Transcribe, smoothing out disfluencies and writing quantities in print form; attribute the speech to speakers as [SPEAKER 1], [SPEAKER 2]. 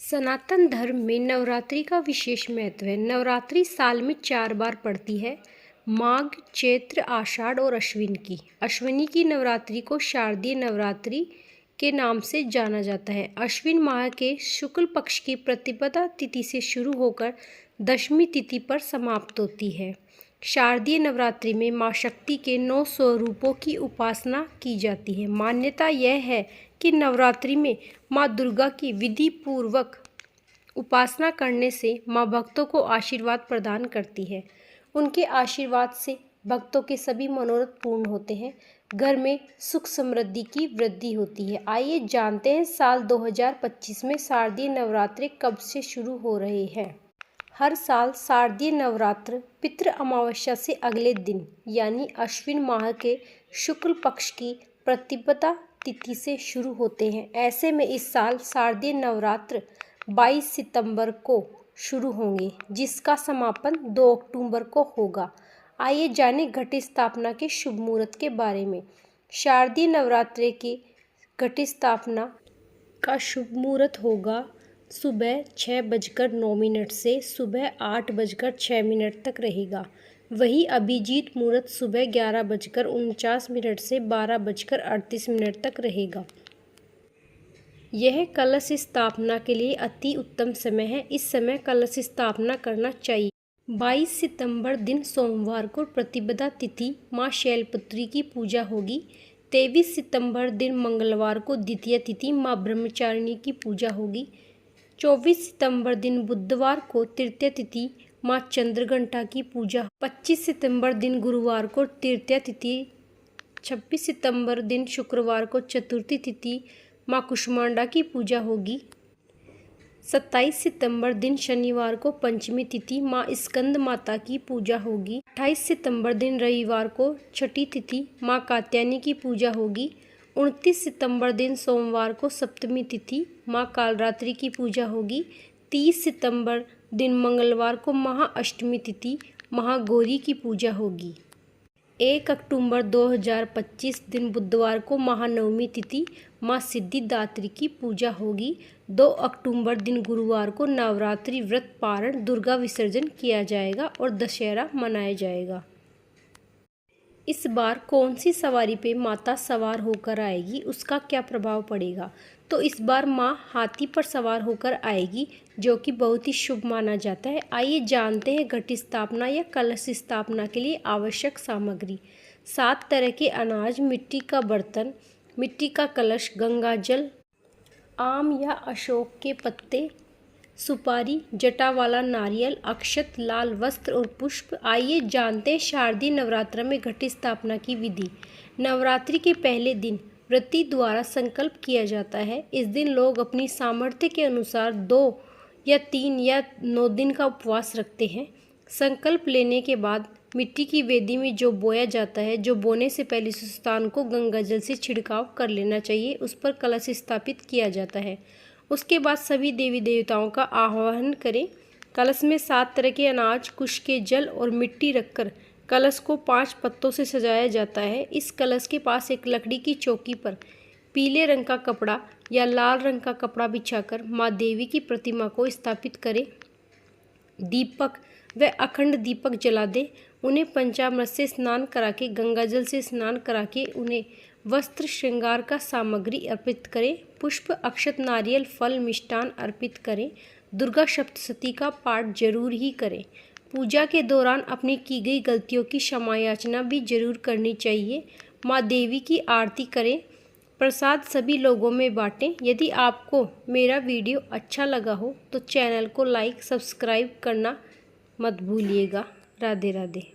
[SPEAKER 1] सनातन धर्म में नवरात्रि का विशेष महत्व है। नवरात्रि साल में 4 बार पड़ती है, माघ, चैत्र, आषाढ़ और अश्विनी की नवरात्रि को शारदीय नवरात्रि के नाम से जाना जाता है। अश्विन माह के शुक्ल पक्ष की प्रतिपदा तिथि से शुरू होकर दशमी तिथि पर समाप्त होती है। शारदीय नवरात्रि में माँ शक्ति के 9 स्वरूपों की उपासना की जाती है। मान्यता यह है कि नवरात्रि में माँ दुर्गा की विधि पूर्वक उपासना करने से माँ भक्तों को आशीर्वाद प्रदान करती है। उनके आशीर्वाद से भक्तों के सभी मनोरथ पूर्ण होते हैं, घर में सुख समृद्धि की वृद्धि होती है। आइए जानते हैं साल 2025 में शारदीय नवरात्रि कब से शुरू हो रहे हैं। हर साल शारदीय नवरात्र पितृ अमावस्या से अगले दिन यानी अश्विन माह के शुक्ल पक्ष की प्रतिपदा तिथि से शुरू होते हैं। ऐसे में इस साल शारदीय नवरात्र 22 सितंबर को शुरू होंगे, जिसका समापन 2 अक्टूबर को होगा। आइए जानें घट स्थापना के शुभ मुहूर्त के बारे में। शारदीय नवरात्रि की घट स्थापना का शुभ मुहूर्त होगा सुबह 6:09 से सुबह 8:06 तक रहेगा। वहीं अभिजीत मुहूर्त सुबह 11:49 से 12:38 तक रहेगा। यह कलश स्थापना के लिए अति उत्तम समय है। इस समय कलश स्थापना करना चाहिए। 22 सितंबर दिन सोमवार को प्रतिपदा तिथि माँ शैलपुत्री की पूजा होगी। 23 सितंबर दिन मंगलवार को द्वितीय तिथि माँ ब्रह्मचारिणी की पूजा होगी। 24 सितंबर दिन बुधवार को तृतीय तिथि माँ चंद्रघंटा की पूजा। 25 सितंबर दिन गुरुवार को तृतीय तिथि। 26 सितंबर दिन शुक्रवार को चतुर्थी तिथि माँ कुष्मांडा की पूजा होगी। 27 सितंबर दिन शनिवार को पंचमी तिथि माँ स्कंद माता की पूजा होगी। 28 सितंबर दिन रविवार को छठी तिथि माँ कात्यायनी की पूजा होगी। 29 सितंबर दिन सोमवार को सप्तमी तिथि माँ कालरात्रि की पूजा होगी। 30 सितंबर दिन मंगलवार को महाअष्टमी तिथि महागौरी की पूजा होगी। 1 अक्टूबर 2025 दिन बुधवार को महानवमी तिथि माँ सिद्धिदात्री की पूजा होगी। 2 अक्टूबर दिन गुरुवार को नवरात्रि व्रत पारण दुर्गा विसर्जन किया जाएगा और दशहरा मनाया जाएगा। इस बार कौन सी सवारी पे माता सवार होकर आएगी, उसका क्या प्रभाव पड़ेगा? तो इस बार माँ हाथी पर सवार होकर आएगी, जो कि बहुत ही शुभ माना जाता है। आइए जानते हैं घट स्थापना या कलश स्थापना के लिए आवश्यक सामग्री। 7 तरह के अनाज, मिट्टी का बर्तन, मिट्टी का कलश, गंगा जल, आम या अशोक के पत्ते, सुपारी, जटा वाला नारियल, अक्षत, लाल वस्त्र और पुष्प। आइए जानते हैं शारदीय नवरात्र में घट स्थापना की विधि। नवरात्रि के पहले दिन व्रती द्वारा संकल्प किया जाता है। इस दिन लोग अपनी सामर्थ्य के अनुसार 2 या 3 या 9 दिन का उपवास रखते हैं। संकल्प लेने के बाद मिट्टी की वेदी में जो बोया जाता है, जो बोने से पहले उस स्थान को गंगा जल से छिड़काव कर लेना चाहिए। उस पर कलश स्थापित किया जाता है। उसके बाद सभी देवी देवताओं का आह्वान करें। कलश में 7 तरह के अनाज, कुश के जल और मिट्टी रखकर कलश को 5 पत्तों से सजाया जाता है। इस कलश के पास एक लकड़ी की चौकी पर पीले रंग का कपड़ा या लाल रंग का कपड़ा बिछाकर माँ देवी की प्रतिमा को स्थापित करें। दीपक व अखंड दीपक जला दे। उन्हें पंचामृत से स्नान करा के, गंगा जल से स्नान करा के उन्हें वस्त्र श्रृंगार का सामग्री अर्पित करें। पुष्प, अक्षत, नारियल, फल, मिष्टान अर्पित करें। दुर्गा सप्तशती का पाठ जरूर ही करें। पूजा के दौरान अपनी की गई गलतियों की क्षमा याचना भी जरूर करनी चाहिए। माँ देवी की आरती करें। प्रसाद सभी लोगों में बांटें। यदि आपको मेरा वीडियो अच्छा लगा हो तो चैनल को लाइक, सब्सक्राइब करना मत भूलिएगा। राधे राधे।